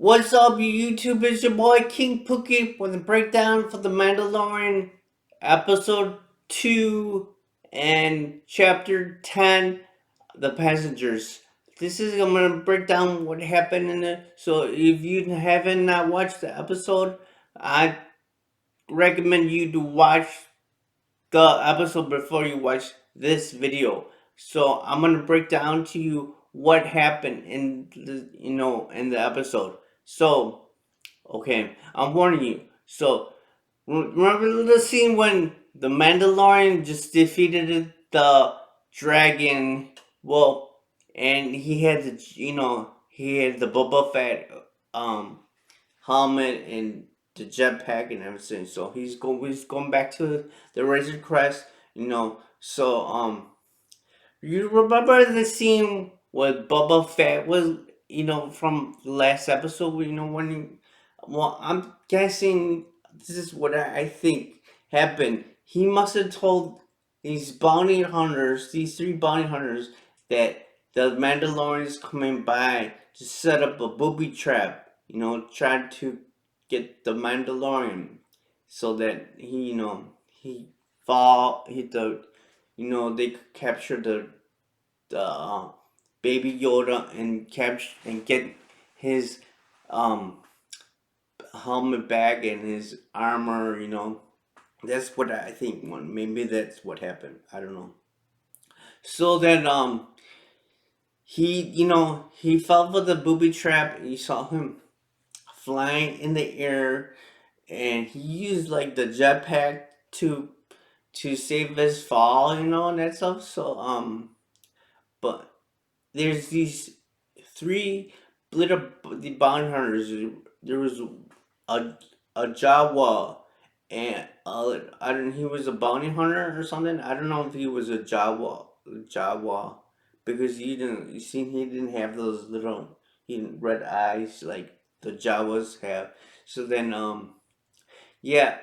What's up, YouTube? It's your boy King Pookie with a breakdown for the Mandalorian episode 2 and chapter 10, The Passengers. I'm gonna break down what happened in it. So if you haven't not watched the episode, I recommend you to watch the episode before you watch this video. So I'm gonna break down to you what happened in the episode. So okay, I'm warning you. So, remember the scene when the Mandalorian just defeated the dragon? Well, and he had the Boba Fett helmet and the jetpack and everything. So he's going back to the Razor Crest. You remember the scene where Boba Fett was, from the last episode, well, I'm guessing this is what I think happened. He must have told these three bounty hunters, that the Mandalorian's coming by to set up a booby trap, trying to get the Mandalorian so that he fall, they could capture the baby Yoda and capture and get his um helmet back and his armor. That's what I think. Maybe that's what happened. I don't know. So then he fell for the booby trap. You saw him flying in the air, and he used like the jetpack to save his fall. And that stuff. So but there's these three little the bounty hunters. There was a Jawa, and I don't. He was a bounty hunter or something. I don't know if he was a Jawa, because you seen he didn't have those little red eyes like the Jawas have. So then yeah,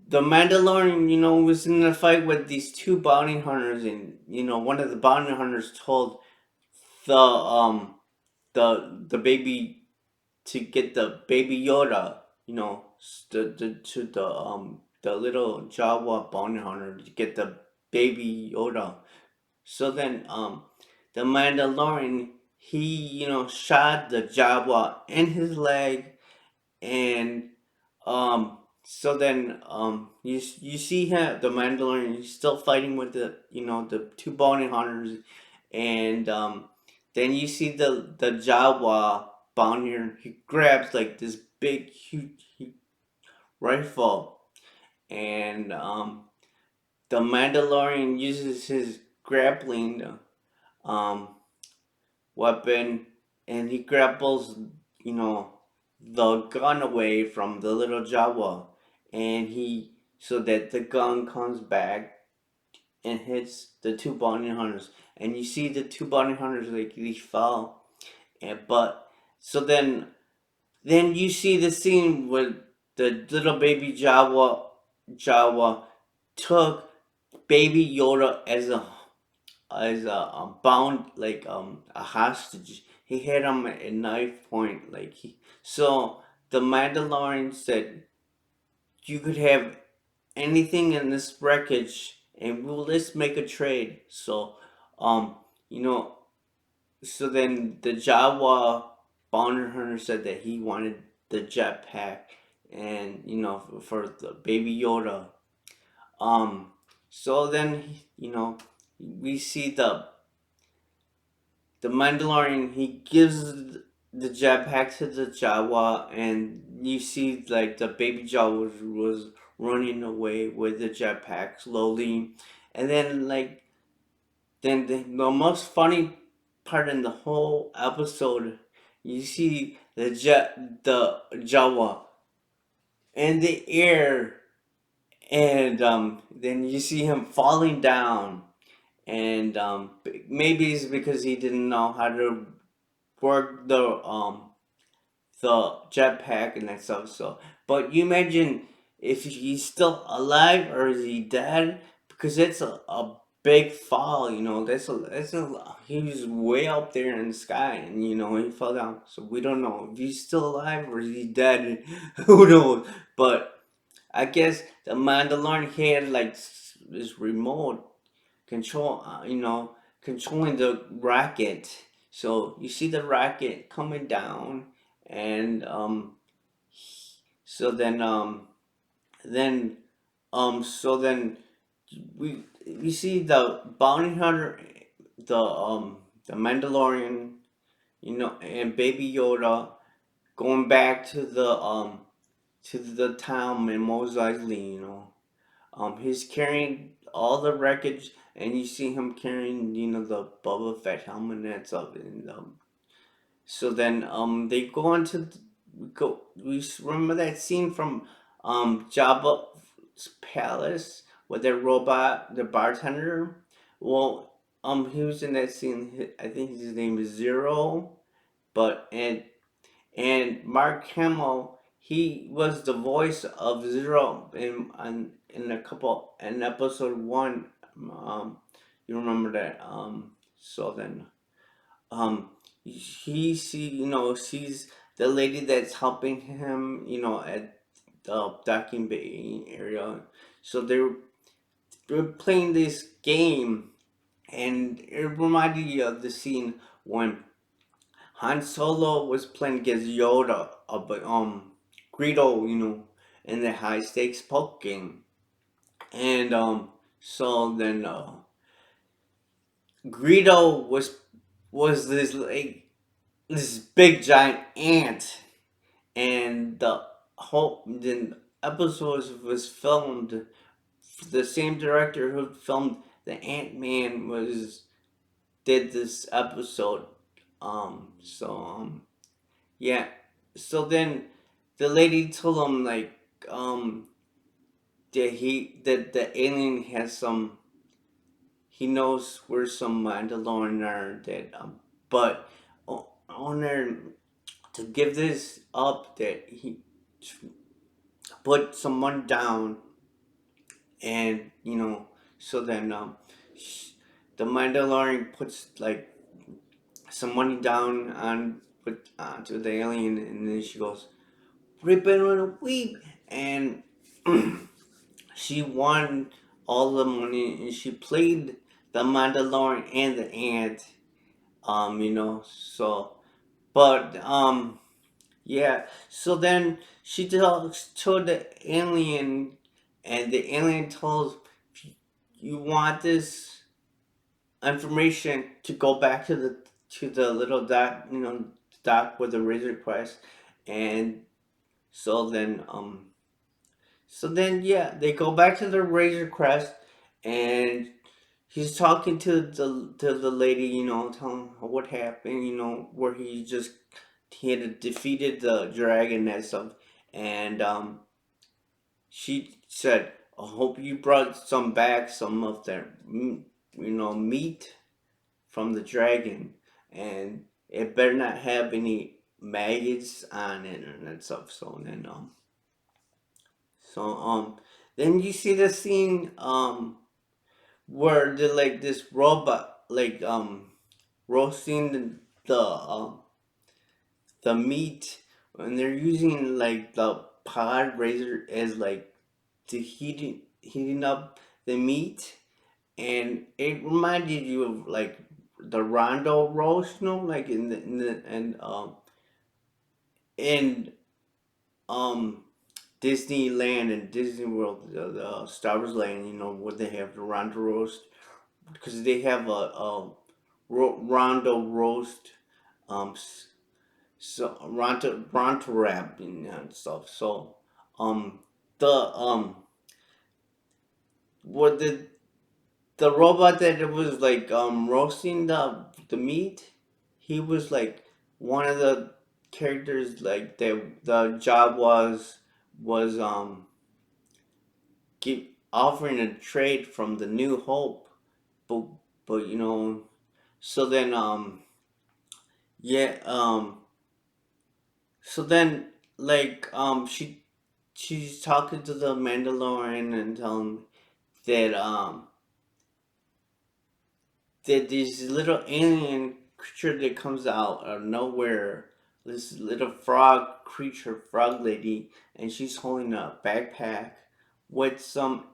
the Mandalorian, was in a fight with these two bounty hunters, and one of the bounty hunters told the the baby to get the baby Yoda, the little Jawa bounty hunter to get the baby Yoda. So then the Mandalorian, he shot the Jawa in his leg, and so then you see him, the Mandalorian, he's still fighting with the two bounty hunters, and then you see the Jawa bounty hunter. He grabs like this big huge rifle, and the Mandalorian uses his grappling um weapon, and he grapples you know the gun away from the little Jawa, and he so that the gun comes back and hits the two bounty hunters, and you see the two bounty hunters, like, they fall. And but so then you see the scene where the little baby Jawa took baby Yoda as a bound, like, a hostage. He had him at knife point, like, so the Mandalorian said, you could have anything in this wreckage, and let's make a trade. So um you know so then the Jawa bounty hunter said that he wanted the jetpack, and for the baby Yoda. um so then we see the Mandalorian. He gives the jetpack to the Jawa, and you see, like, the baby Jawa was running away with the jetpack slowly. And then, like, the most funny part in the whole episode, you see the Jawa in the air, and then you see him falling down, and maybe it's because he didn't know how to work the jetpack and that stuff. So, but you imagine if he's still alive or is he dead? Because it's a big fall. He was way up there in the sky, and he fell down. So we don't know if he's still alive or is he dead. Who knows? But I guess the Mandalorian had like this remote control, controlling the rocket. So you see the rocket coming down, and so then so then we see the bounty hunter, the Mandalorian, and Baby Yoda going back to the town in Mos Eisley. He's carrying all the wreckage, and you see him carrying, the Boba Fett helmet and stuff. And so then they go into go. Remember that scene from Jabba's palace with their robot, the bartender. Well, he was in that scene. I think his name is Zero, but and Mark Hamill, he was the voice of Zero in a couple in episode one. Um, you remember that? So then, she's the lady that's helping him. At the docking bay area. So they were playing this game, and it reminded you of the scene when Han Solo was playing against Yoda, but Greedo, in the high stakes poke game, and so then Greedo was this like this big giant ant, and the whole then episodes was filmed. The same director who filmed the Ant Man was did this episode. Yeah. So then the lady told him like um that the alien has some, he knows where some Mandalorian are that but on there to give this up that he put someone down, and so then the Mandalorian puts like some money down on put to the alien, and then she goes rip it on a weep, and she won all the money, and she played the Mandalorian and the ant. So but yeah. So then she talks to the alien, and the alien tells you want this information to go back to the little dock, dock with the Razor Crest, and so then yeah, they go back to the Razor Crest, and he's talking to the lady, telling her what happened, where he had defeated the dragon and stuff, and she said, "I hope you brought some back, some of their meat from the dragon, and it better not have any maggots on it and stuff." Then you see the scene where the like this robot like roasting the meat, and they're using like the pod razor as like to heating up the meat, and it reminded you of like the Rondo roast, like in um Disneyland and Disney World, the Star Wars Land, where they have the Rondo roast, because they have a Rondo roast, so Ronto wrap and stuff. So the what the robot that it was like roasting the meat, he was like one of the characters like the job was keep offering a trade from the New Hope, but so then yeah so then like she's talking to the Mandalorian and telling that this little alien creature that comes out of nowhere. This little frog creature, frog lady, and she's holding a backpack with some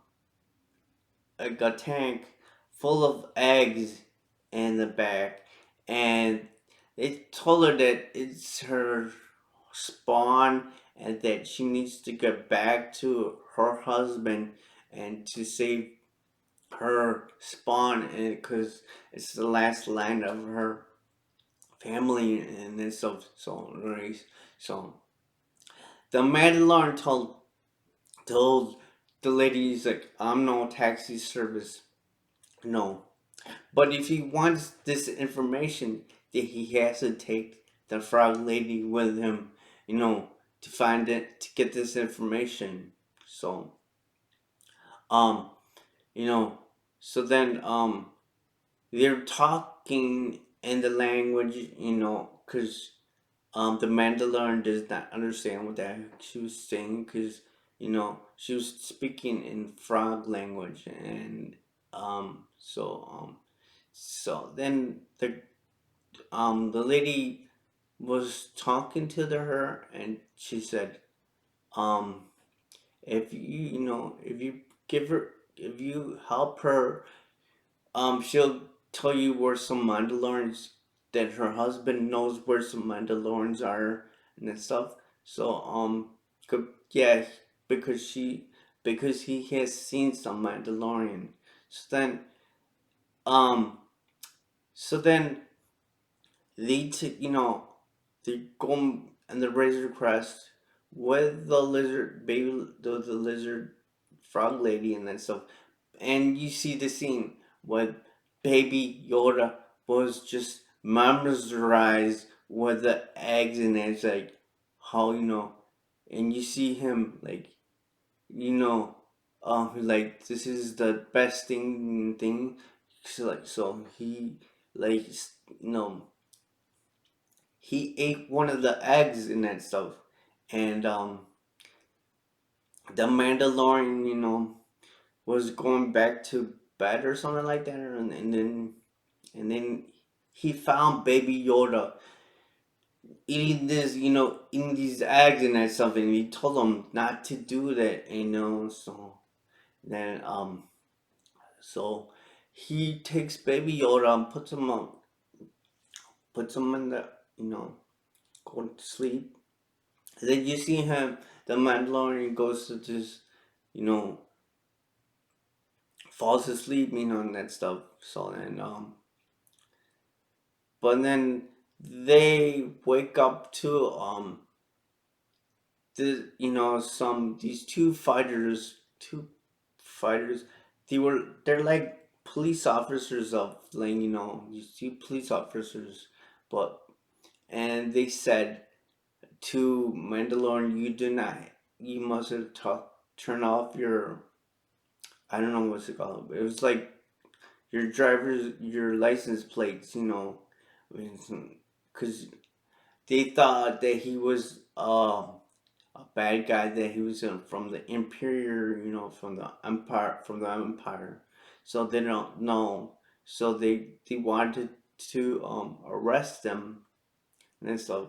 like a tank full of eggs in the back, and they told her that it's her spawn and that she needs to get back to her husband and to save her spawn, and because it's the last line of her family and then so race. So the Mandalorian told the ladies like, I'm no taxi service, no. But if he wants this information, then he has to take the frog lady with him, you know, to find it, to get this information. So, um, you know, so then, they're talking in the language, because, the Mandalorian does not understand what that she was saying, because, she was speaking in frog language, and, so then the lady was talking to her, and she said, um, if you give her, if you help her, she'll tell you where some Mandalorians, that her husband knows where some Mandalorians are and that stuff. So, yeah, because because he has seen some Mandalorian. So then, um, so then they took, they go and the Razor Crest with the lizard baby, the lizard frog lady and that stuff, and you see the scene where baby Yoda was just mesmerized with the eggs, and it's like how, and you see him like, you know like this is the best thing. So he like you know he ate one of the eggs in that stuff, and the Mandalorian, was going back to bed or something like that, and then he found Baby Yoda eating this, eating these eggs and that stuff, and he told him not to do that, then so he takes Baby Yoda and puts him in the, going to sleep. And then you see him, the Mandalorian goes to this, you know, falls asleep, and that stuff. So then, but then they wake up to some these two fighters. They're like police officers of, like, these two police officers, but and they said to Mandalorian, you must have turn off your, I don't know what's it called, but it was like your license plates, because they thought that he was a bad guy, that he was from the Imperial, from the Empire. So they don't know. So they wanted to arrest them and stuff.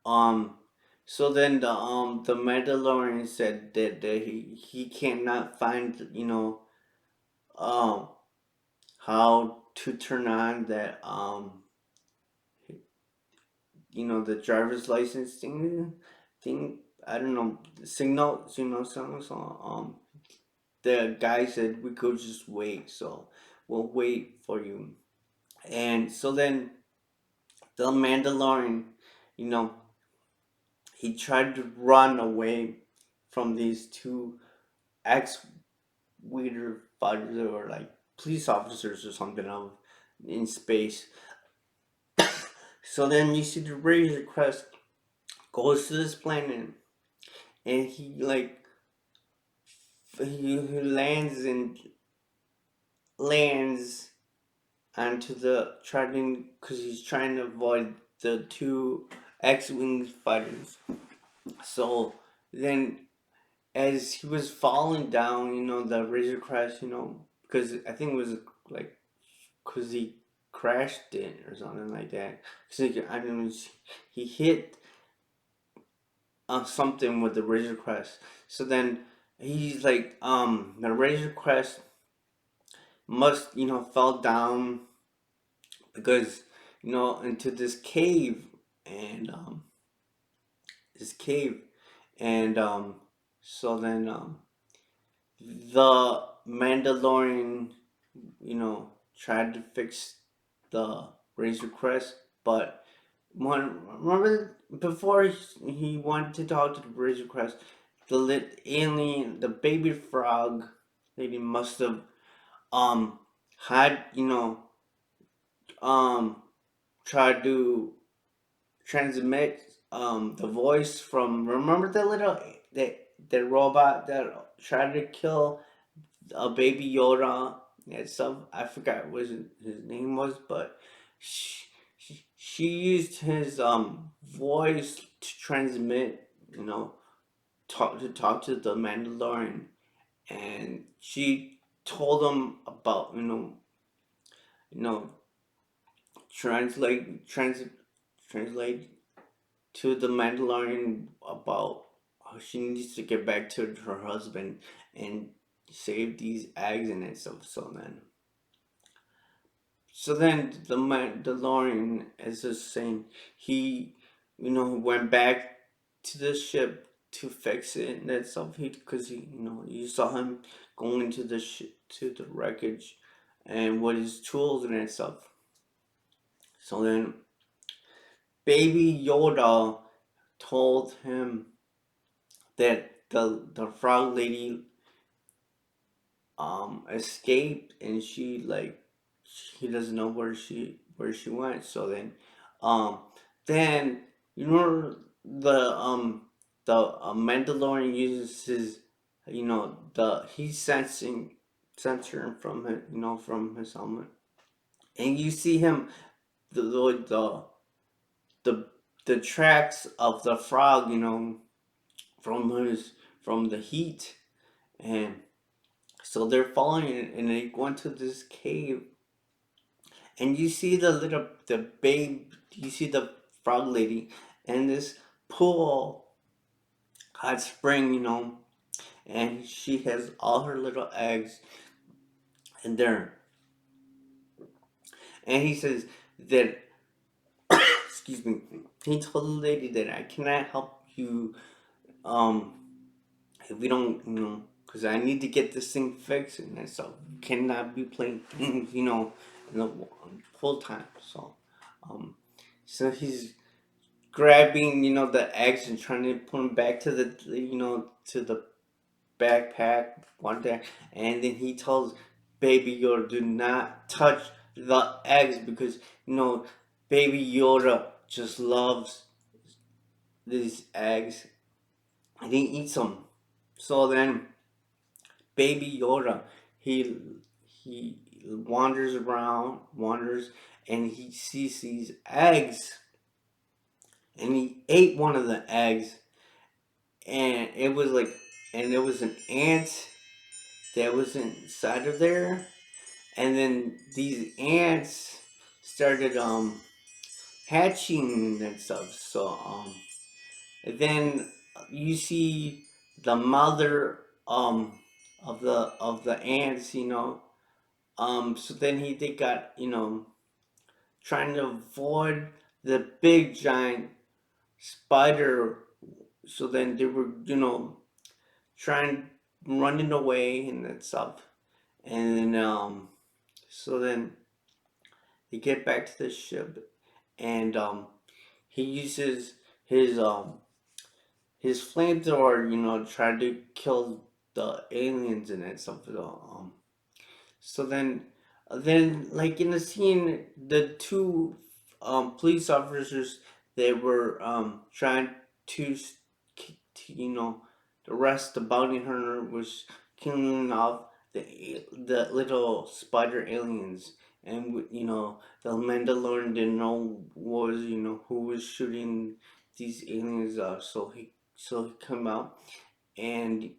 Um, so then the Mandalorian said that he cannot find, um how to turn on that, the driver's license thing. I don't know, signal, so the guy said we could just wait, so we'll wait for you. And so then the Mandalorian, you know he tried to run away from these two ex leader fighters, or like police officers or something, of in space. So then you see the Razor Crest goes to this planet, and he lands onto the trying, because he's trying to avoid the two X-wing fighters. So then, as he was falling down, the Razor Crest, because I think it was like because he crashed it or something like that. Cause I don't know, he hit something with the Razor Crest. So then he's like, the Razor Crest must, fell down because, into this cave and, this cave. And, so then, the Mandalorian, tried to fix the Razor Crest, but remember before he wanted to talk to the Razor Crest, the alien, the baby frog lady must have had um tried to transmit the voice from, remember the little the robot that tried to kill a baby Yoda and stuff. I forgot what his name was, but she used his voice to transmit, talk to the Mandalorian, and she told him about, you know translate to the Mandalorian about how she needs to get back to her husband and save these eggs and stuff. So then the Mandalorian is just saying he, went back to the ship to fix it and that stuff. Because you saw him going to the to the wreckage, and with his tools and that stuff. So then Baby Yoda told him that the frog lady escaped, and she like he doesn't know where she went. So um then the Mandalorian uses his, the he's sensor from it, from his helmet, and you see him, the the the tracks of the frog, from his from the heat. And so they're following it, and they go into this cave, and you see the babe, you see the frog lady, and this pool, hot spring, and she has all her little eggs in there. And he says that, excuse me, he told the lady that I cannot help you, um, if we don't, because I need to get this thing fixed, and so cannot be playing games, the whole time. Um, so he's grabbing, the eggs and trying to put them back to the, to the backpack one day, and then he tells Baby Yoda, "Do not touch the eggs because Baby Yoda just loves these eggs, and he eats them." So then Baby Yoda, he wanders around, and he sees these eggs, and he ate one of the eggs, and it was an ant that was inside of there, and then these ants started hatching and stuff. So and then you see the mother of the ants, so then they got, trying to avoid the big giant spider. So then they were, trying running away and that stuff. And then so then they get back to the ship, and he uses his um his flamethrower, try to kill the aliens and that stuff. So then, like in the scene, the two police officers, they were trying to, arrest the bounty hunter, was killing off the little spider aliens, and the Mandalorian didn't know who was shooting these aliens. So he come out, and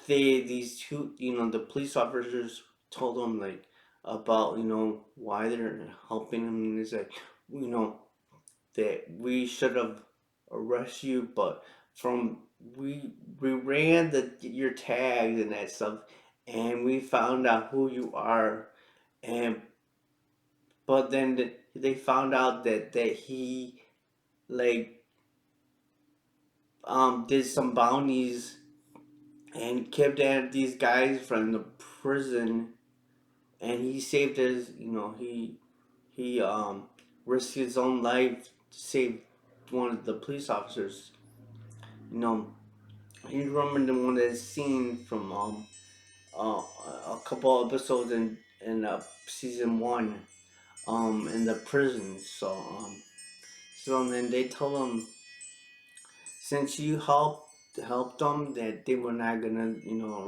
these two, the police officers told him like, about why they're helping him, and it's like you know that we should have arrested you, but from we ran your tags and that stuff, and we found out who you are, and but then they found out that he like did some bounties and kidnapped these guys from the prison, and he saved his he risked his own life to save one of the police officers. You know, you remember the one that's seen from uh, a couple episodes in season one in the prison. So then they told him, since you helped them, that they were not gonna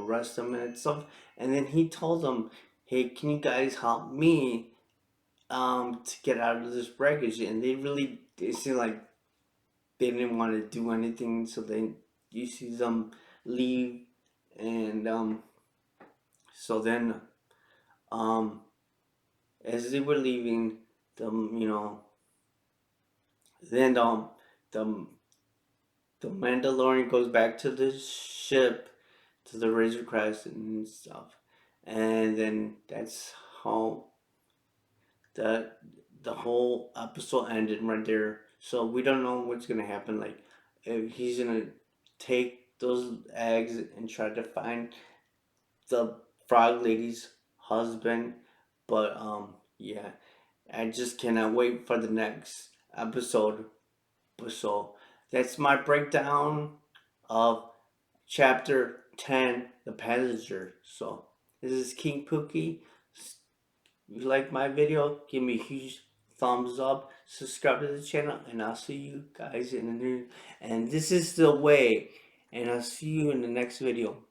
arrest him and stuff. And then he told them, hey, can you guys help me to get out of this wreckage? And they seemed like they didn't want to do anything. So then you see them leave, and so then um as they were leaving, them then the the Mandalorian goes back to the ship, to the Razor Crest and stuff, and then that's how the the whole episode ended right there. So we don't know what's gonna happen. Like if he's gonna take those eggs and try to find the frog lady's husband, but yeah, I just cannot wait for the next episode. So that's my breakdown of chapter 10, The Passenger. So this is King Pookie. If you like my video, give me a huge thumbs up, subscribe to the channel, and I'll see you guys in the new. And this is the way. And I'll see you in the next video.